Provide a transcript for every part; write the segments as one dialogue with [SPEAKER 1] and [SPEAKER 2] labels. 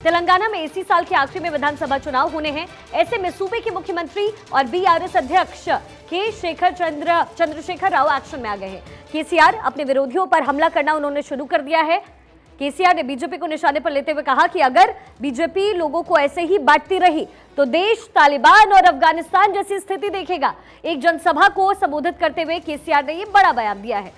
[SPEAKER 1] तेलंगाना में इसी साल के आखिरी में विधानसभा चुनाव होने हैं। ऐसे में सूबे के मुख्यमंत्री और बीआरएस अध्यक्ष चंद्रशेखर राव एक्शन में आ गए हैं। केसीआर अपने विरोधियों पर हमला करना उन्होंने शुरू कर दिया है। केसीआर ने बीजेपी को निशाने पर लेते हुए कहा कि अगर बीजेपी लोगों को ऐसे ही बांटती रही तो देश तालिबान और अफगानिस्तान जैसी स्थिति देखेगा। एक जनसभा को संबोधित करते हुए केसीआर ने यह बड़ा बयान दिया है।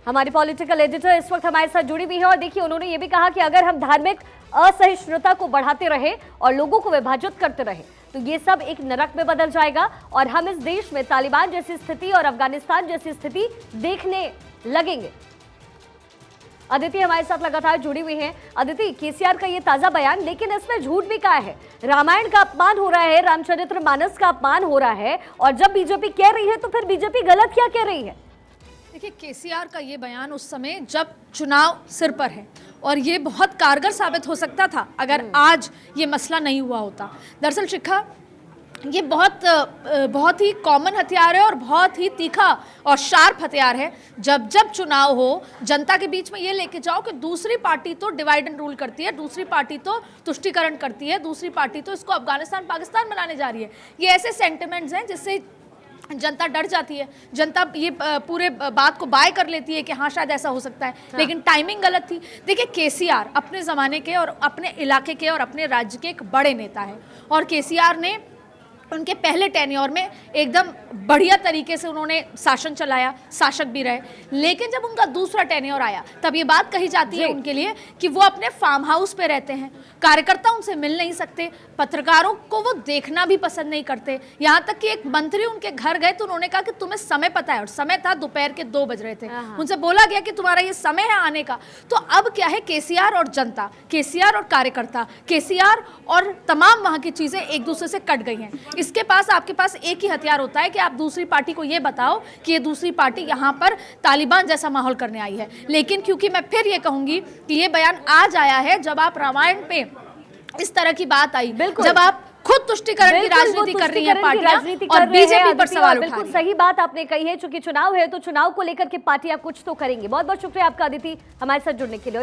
[SPEAKER 1] हमारी पॉलिटिकल एडिटर इस वक्त हमारे साथ जुड़ी हुई है और देखिए उन्होंने ये भी कहा कि अगर हम धार्मिक असहिष्णुता को बढ़ाते रहे और लोगों को विभाजित करते रहे तो ये सब एक नरक में बदल जाएगा और हम इस देश में तालिबान जैसी स्थिति और अफगानिस्तान जैसी स्थिति देखने लगेंगे। अदिति हमारे साथ लगातार जुड़ी हुई हैं। अदिति, केसीआर का ये ताजा बयान, लेकिन इसमें झूठ भी कहा है। रामायण का अपमान हो रहा है, रामचरितमानस का अपमान हो रहा है और जब बीजेपी कह रही है तो फिर बीजेपी गलत क्या कह रही है?
[SPEAKER 2] देखिए, केसीआर का ये बयान उस समय जब चुनाव सिर पर है और ये बहुत कारगर साबित हो सकता था अगर आज ये मसला नहीं हुआ होता। दरअसल शिखा, ये बहुत ही कॉमन हथियार है और बहुत ही तीखा और शार्प हथियार है। जब जब चुनाव हो, जनता के बीच में ये लेके जाओ कि दूसरी पार्टी तो डिवाइड एंड रूल करती है, दूसरी पार्टी तो तुष्टीकरण करती है, दूसरी पार्टी तो इसको अफगानिस्तान पाकिस्तान बनाने जा रही है। ये ऐसे सेंटिमेंट्स हैं जिससे जनता डर जाती है। जनता ये पूरे बात को बाय कर लेती है कि हाँ शायद ऐसा हो सकता है। हाँ। लेकिन टाइमिंग गलत थी। देखिए, केसीआर अपने ज़माने के और अपने इलाके के और अपने राज्य के एक बड़े नेता है और केसीआर ने उनके पहले टेन्योर में एकदम बढ़िया तरीके से उन्होंने शासन चलाया, शासक भी रहे। लेकिन जब उनका दूसरा टेन्योर आया तब ये बात कही जाती है उनके लिए कि वो अपने फार्म हाउस पे रहते हैं, कार्यकर्ता उनसे मिल नहीं सकते, पत्रकारों को वो देखना भी पसंद नहीं करते। यहाँ तक कि एक मंत्री उनके घर गए तो उन्होंने कहा कि तुम्हें समय पता है, और समय था दोपहर के 2 बज रहे थे। उनसे बोला गया कि तुम्हारा ये समय है आने का। तो अब क्या है, केसीआर और जनता, केसीआर और कार्यकर्ता, केसीआर और तमाम वहाँ की चीजें एक दूसरे से कट गई हैं। इसके पास, आपके पास एक ही हथियार होता है कि आप दूसरी पार्टी को ये बताओ कि ये दूसरी पार्टी यहाँ पर तालिबान जैसा माहौल करने आई है। लेकिन क्योंकि मैं फिर ये कहूंगी कि ये बयान आज आया है जब आप रामायण पे इस तरह की बात आई, जब आप खुद तुष्टीकरण की राजनीति कर रही है पार्टियां और बीजेपी पर सवाल उठा रही है।
[SPEAKER 1] बिल्कुल सही बात आपने कही है। चूंकि चुनाव है तो चुनाव को लेकर के पार्टियां कुछ तो करेंगी। बहुत बहुत शुक्रिया आपका अदिति हमारे साथ जुड़ने के लिए।